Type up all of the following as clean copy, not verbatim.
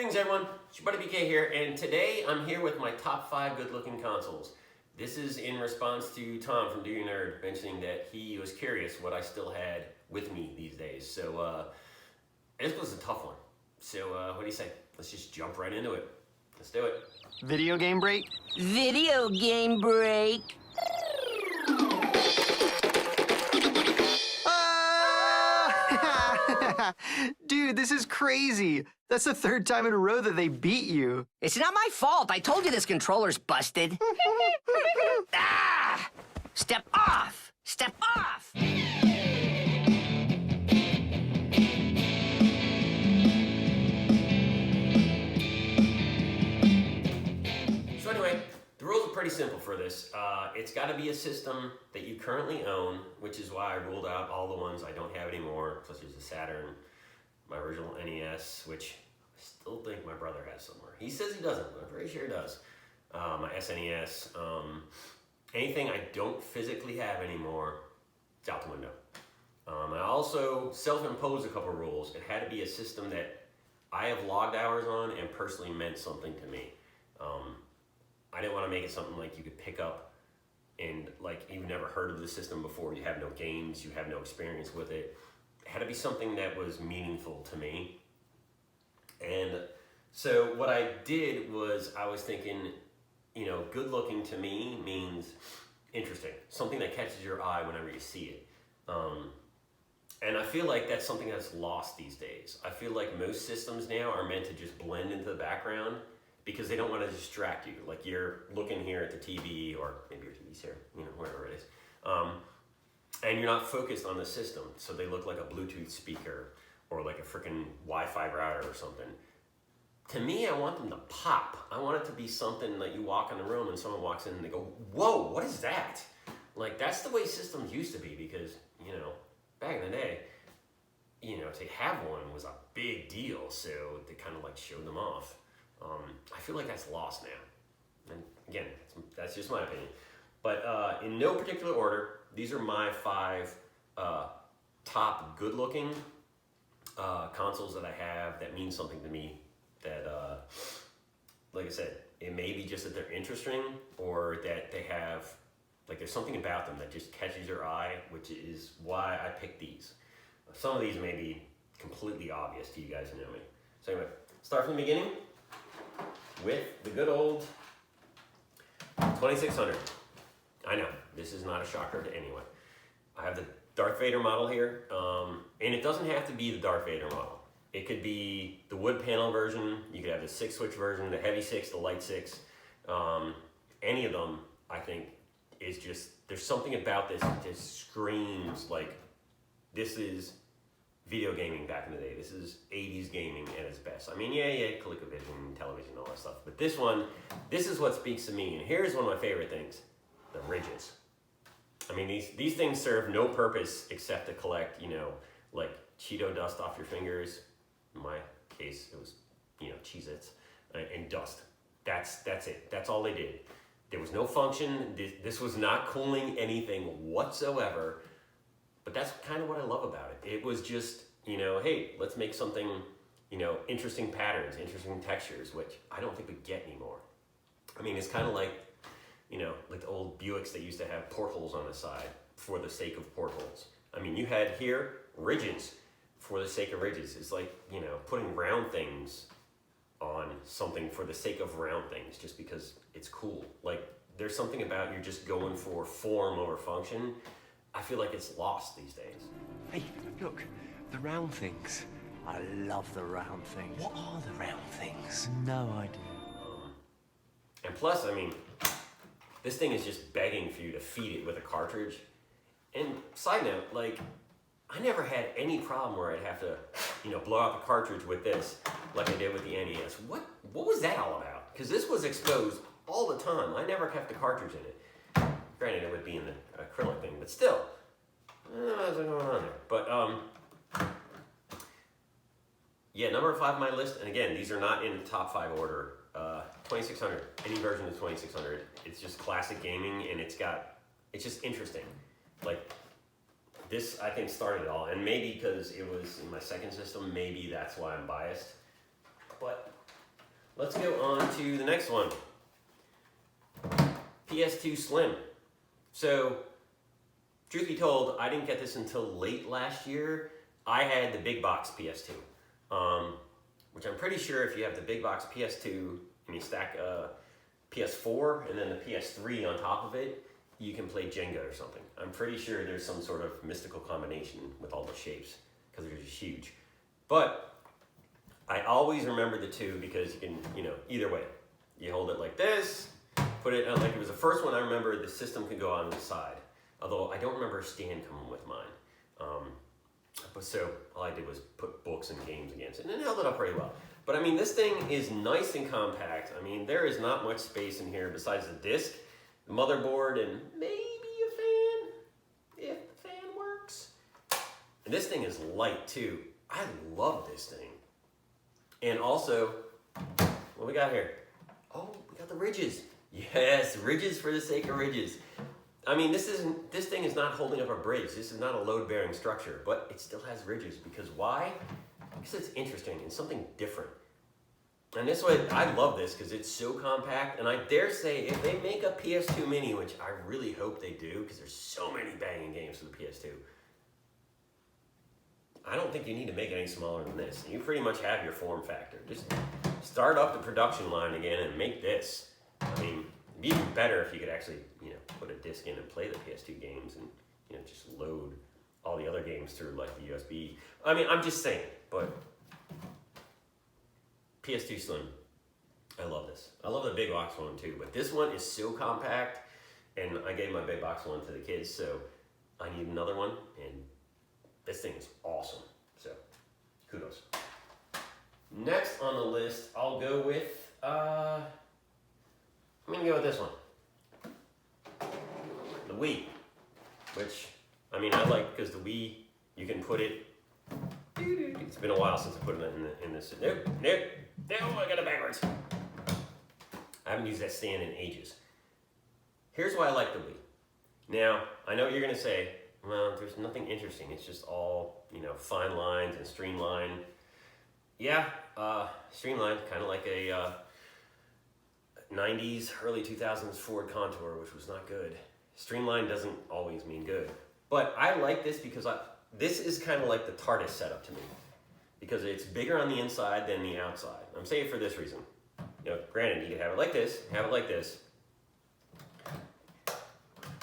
Greetings everyone, it's your buddy BK here, and today I'm here with my top 5 good-looking consoles. This is in response to Tom from Do You Nerd mentioning that he was curious what I still had with me these days. So this was a tough one. So what do you say? Let's just jump right into it. Let's do it. Video game break? Video game break. Dude, this is crazy. That's the 3rd time in a row that they beat you. It's not my fault. I told you this controller's busted. Ah! Step off! Step off! So anyway, the rules are pretty simple for this. It's got to be a system that you currently own, which is why I ruled out all the ones I don't have anymore, such as the Saturn, my original NES, which I still think my brother has somewhere. He says he doesn't, but I'm pretty sure he does. My SNES, anything I don't physically have anymore, it's out the window. I also self-imposed a couple rules. It had to be a system that I have logged hours on and personally meant something to me. I didn't want to make it something like you could pick up and like you've never heard of the system before, you have no games, you have no experience with it. It had to be something that was meaningful to me. And so what I did was I was thinking, you know, good looking to me means interesting, something that catches your eye whenever you see it. And I feel like that's something that's lost these days. I feel like most systems now are meant to just blend into the background because they don't want to distract you. Like you're looking here at the TV, or maybe your TV's here, you know, wherever it is. And you're not focused on the system. So they look like a Bluetooth speaker or like a freaking Wi-Fi router or something. To me, I want them to pop. I want it to be something that you walk in the room and someone walks in and they go, whoa, what is that? Like that's the way systems used to be because, you know, back in the day, you know, to have one was a big deal. So they kind of like showed them off. I feel like that's lost now. And again, that's just my opinion. But in no particular order, these are my 5 top good-looking consoles that I have that mean something to me. That, like I said, it may be just that they're interesting or that they have, like there's something about them that just catches your eye, which is why I picked these. Some of these may be completely obvious to you guys who know me. So anyway, start from the beginning with the good old 2600. I know, this is not a shocker to anyone. I have the Darth Vader model here, and it doesn't have to be the Darth Vader model. It could be the wood panel version, you could have the 6-switch version, the heavy 6, the light 6. Any of them, I think, is just, there's something about this that just screams like, this is video gaming back in the day. This is 80s gaming at its best. I mean, yeah, ColecoVision, television, all that stuff. But this one, this is what speaks to me. And here's one of my favorite things, the ridges. I mean, these things serve no purpose except to collect, you know, like Cheeto dust off your fingers. In my case, it was, you know, Cheez-Its and dust. That's it. That's all they did. There was no function. This was not cooling anything whatsoever. But that's kind of what I love about it. It was just, you know, hey, let's make something, you know, interesting patterns, interesting textures, which I don't think we get anymore. I mean, it's kind of like, you know, like the old Buicks that used to have portholes on the side for the sake of portholes. I mean, you had here ridges for the sake of ridges. It's like, you know, putting round things on something for the sake of round things just because it's cool. Like, there's something about you're just going for form over function. I feel like it's lost these days. Hey, look, the round things. I love the round things. What are the round things? No idea. And plus, I mean, this thing is just begging for you to feed it with a cartridge. And side note, like, I never had any problem where I'd have to, you know, blow out the cartridge with this like I did with the NES. What was that all about? Because this was exposed all the time. I never kept the cartridge in it. Granted, it would be in the acrylic thing, but still, what's going on there? But yeah, number 5 on my list, and again, these are not in the top 5 order. 2600, any version of 2600. It's just classic gaming, and it's just interesting. Like this, I think, started it all, and maybe because it was in my second system, maybe that's why I'm biased. But let's go on to the next one. PS2 Slim. So, truth be told, I didn't get this until late last year. I had the big box PS2, which I'm pretty sure if you have the big box PS2 and you stack a PS4 and then the PS3 on top of it, you can play Jenga or something. I'm pretty sure there's some sort of mystical combination with all the shapes because they're just huge. But I always remember the two because you can, either way. You hold it like this, put it, like it was the first one I remember the system could go on the side. Although I don't remember a stand coming with mine. But so all I did was put books and games against it and it held it up pretty well. But I mean, this thing is nice and compact. I mean, there is not much space in here besides the disc, the motherboard, and maybe a fan, if the fan works. And this thing is light too. I love this thing. And also, what we got here? Oh, we got the ridges. Yes, ridges for the sake of ridges. I mean, this thing is not holding up a bridge. This is not a load-bearing structure, but it still has ridges because why? Because it's interesting and something different. And this way, I love this because it's so compact. And I dare say, if they make a PS2 Mini, which I really hope they do, because there's so many banging games for the PS2, I don't think you need to make it any smaller than this. You pretty much have your form factor. Just start up the production line again and make this. I mean, it'd be even better if you could actually, put a disc in and play the PS2 games and, just load all the other games through like the USB. I mean, I'm just saying, but PS2 Slim, I love this. I love the big box one too, but this one is so compact, and I gave my big box one to the kids, so I need another one, and this thing is awesome. So, kudos. Next on the list, I'll go with, I'm gonna go with this one. The Wii, which, I mean, I like because the Wii, you can put it, it's been a while since I put it in this, nope, I got it backwards. I haven't used that stand in ages. Here's why I like the Wii. Now, I know what you're gonna say, well, there's nothing interesting, it's just all, fine lines and streamlined. Yeah, streamlined, kind of like a 90s, early 2000s Ford Contour, which was not good. Streamlined doesn't always mean good. But I like this because this is kind of like the TARDIS setup to me. Because it's bigger on the inside than the outside. I'm saying it for this reason. Granted, you can have it like this, have it like this.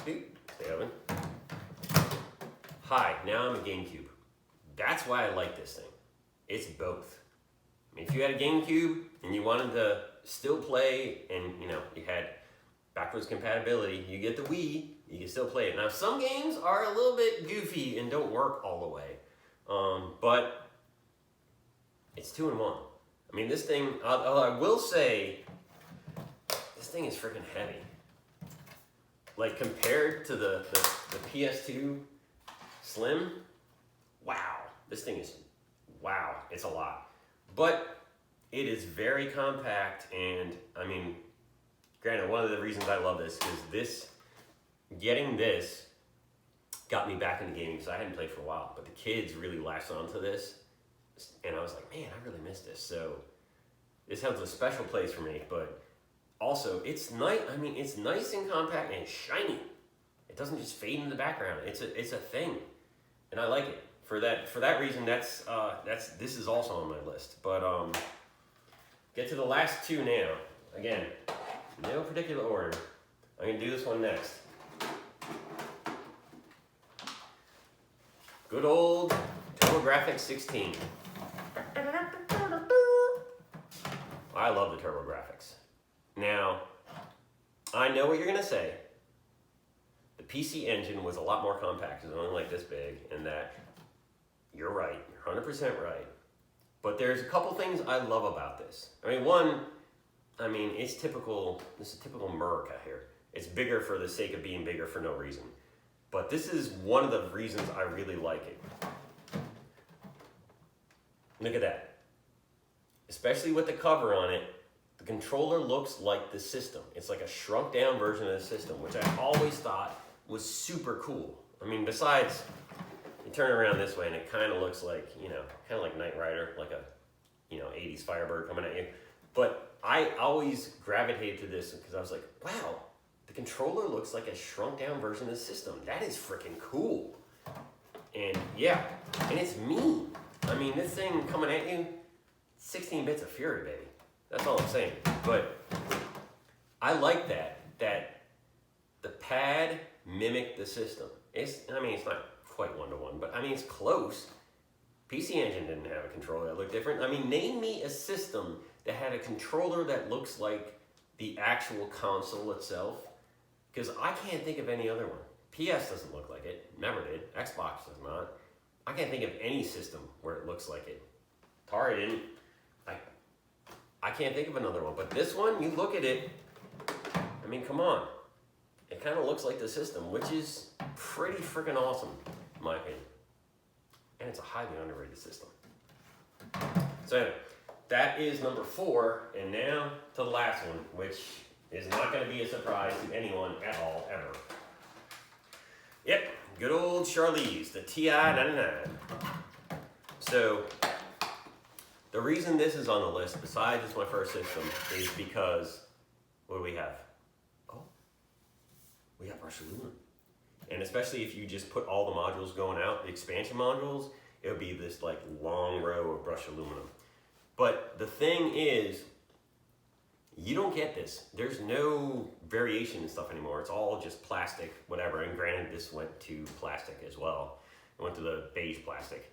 Stay open. Hi, now I'm a GameCube. That's why I like this thing. It's both. I mean, if you had a GameCube and you wanted to still play and, you had backwards compatibility, you get the Wii, you can still play it. Now, some games are a little bit goofy and don't work all the way. But it's 2-in-1. I mean, this thing, I will say, this thing is freaking heavy. Like, compared to the PS2 Slim, wow. This thing is, wow, it's a lot. But it is very compact, and, I mean, granted, one of the reasons I love this is getting this got me back into gaming because I hadn't played for a while, but the kids really latched onto this, and I was like, man, I really missed this. So this has a special place for me, but also it's nice. I mean, it's nice and compact and shiny. It doesn't just fade in the background. It's a thing, and I like it. For that reason, this is also on my list. But get to the last two now. Again, no particular order. I'm gonna do this one next. Good old TurboGrafx 16. I love the TurboGrafx. Now, I know what you're gonna say. The PC Engine was a lot more compact. It was only like this big, and that you're right. You're 100% right. But there's a couple things I love about this. I mean, one, it's typical. This is typical America here. It's bigger for the sake of being bigger for no reason. But this is one of the reasons I really like it. Look at that. Especially with the cover on it, the controller looks like the system. It's like a shrunk down version of the system, which I always thought was super cool. I mean, besides, you turn around this way and it kind of looks like, kind of like Knight Rider, like a, 80s Firebird coming at you. But I always gravitated to this because I was like, wow, the controller looks like a shrunk down version of the system. That is freaking cool. And yeah, and it's mean. I mean, this thing coming at you, 16 bits of fury, baby. That's all I'm saying. But I like that the pad mimicked the system. It's not quite one-to-one, but I mean, it's close. PC Engine didn't have a controller that looked different. I mean, name me a system that had a controller that looks like the actual console itself, because I can't think of any other one. PS doesn't look like it, never did. Xbox does not. I can't think of any system where it looks like it. Atari didn't. I can't think of another one, but this one, you look at it, I mean, come on. It kind of looks like the system, which is pretty freaking awesome, in my opinion. And it's a highly underrated system. So anyway, that is number 4, and now to the last one, which is not going to be a surprise to anyone at all, ever. Yep, good old Charlize, the TI-99. So, the reason this is on the list, besides it's my first system, is because, what do we have? Oh, we have brushed aluminum. And especially if you just put all the modules going out, the expansion modules, it would be this like long row of brushed aluminum. But the thing is, you don't get this. There's no variation and stuff anymore. It's all just plastic, whatever. And granted, this went to plastic as well. It went to the beige plastic.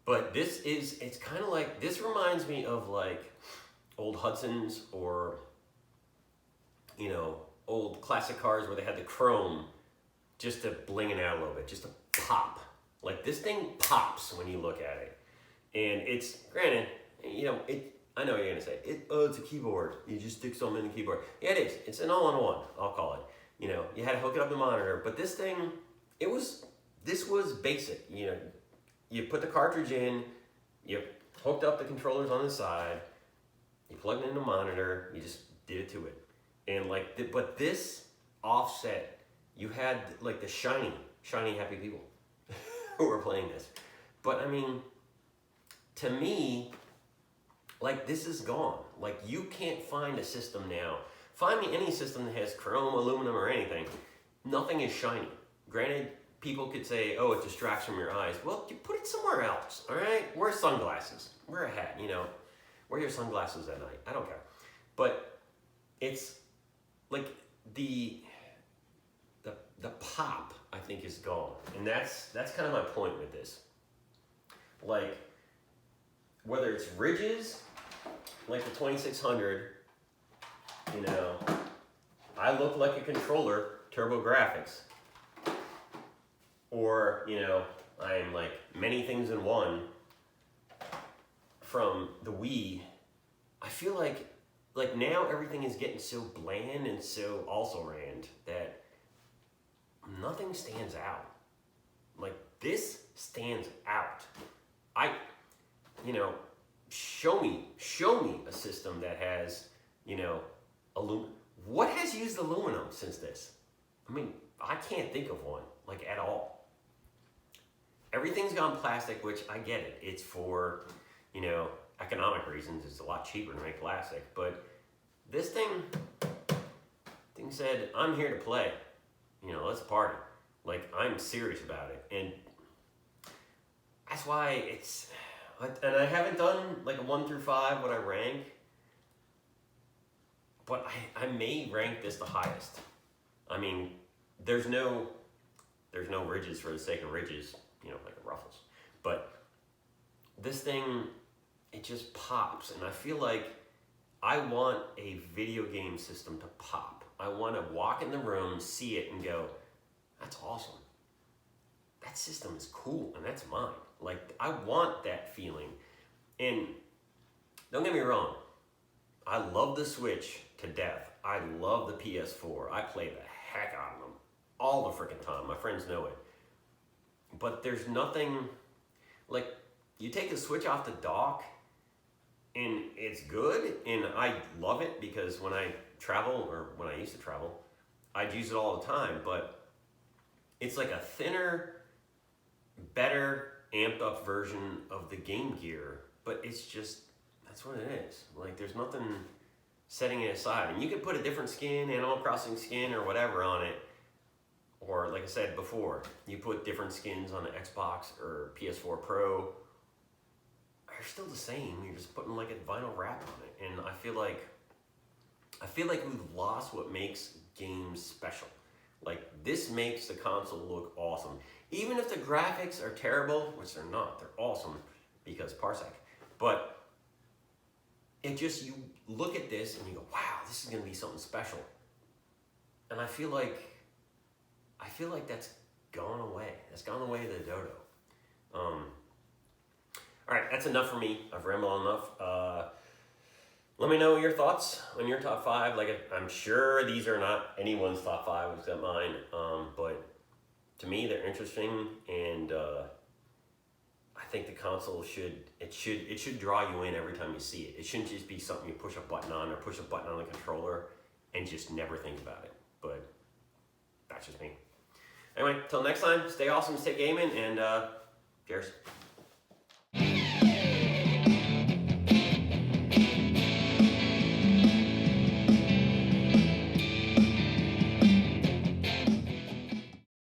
But it's kind of like, this reminds me of like old Hudsons or, you know, old classic cars where they had the chrome just to bling it out a little bit, just to pop. Like this thing pops when you look at it. And it's, granted, you know, I know what you're gonna say, it's a keyboard. You just stick something in the keyboard. Yeah, it is. It's an all-in-one, I'll call it. You know, you had to hook it up to the monitor, but this thing, this was basic. You know, you put the cartridge in, you hooked up the controllers on the side, you plugged it in the monitor, you just did it to it. And like, but this offset, you had like the shiny happy people who were playing this. But I mean, to me, like this is gone. Like you can't find a system now. Find me any system that has chrome, aluminum, or anything. Nothing is shiny. Granted, people could say, oh, it distracts from your eyes. Well, you put it somewhere else, all right? Wear sunglasses, wear a hat, you know. Wear your sunglasses at night, I don't care. But it's like the pop, I think, is gone. And that's kind of my point with this. Like, whether it's ridges, like the 2600, you know, I look like a controller, TurboGrafx. Or, you know, I'm like many things in one from the Wii. I feel like now everything is getting so bland and so also-ran that nothing stands out. Like this stands out. You know, show me a system that has, you know, aluminum. What has used aluminum since this? I mean, I can't think of one, like at all. Everything's gone plastic, which I get it. It's for, you know, economic reasons. It's a lot cheaper to make plastic. But this thing said, I'm here to play. You know, let's party. Like, I'm serious about it. And that's why it's, and I haven't done like a 1 through 5 what I rank, but I may rank this the highest. I mean, there's no ridges for the sake of ridges, you know, like the ruffles. But this thing, it just pops. And I feel like I want a video game system to pop. I want to walk in the room, see it, and go, that's awesome. That system is cool, and that's mine. Like, I want that feeling. And don't get me wrong, I love the Switch to death. I love the PS4. I play the heck out of them all the freaking time. My friends know it. But there's nothing, like, you take the Switch off the dock, and it's good, and I love it because when I travel, or when I used to travel, I'd use it all the time, but it's like a thinner, better, amped up version of the Game Gear, but it's just, that's what it is. Like, there's nothing setting it aside. And you could put a different skin, Animal Crossing skin or whatever on it. Or like I said before, you put different skins on the Xbox or PS4 Pro. They're still the same. You're just putting like a vinyl wrap on it. And I feel like we've lost what makes games special. Like, this makes the console look awesome. Even if the graphics are terrible, which they're not, they're awesome because Parsec. But it just, you look at this and you go, wow, this is gonna be something special. And I feel like that's gone away. That's gone away to the dodo. All right, that's enough for me. I've rambled enough. Let me know your thoughts on your top 5. Like, I'm sure these are not anyone's top 5 except mine. But to me, they're interesting, and I think the console should draw you in every time you see it. It shouldn't just be something you push a button on or push a button on the controller and just never think about it. But that's just me. Anyway, till next time, stay awesome, stay gaming, and cheers.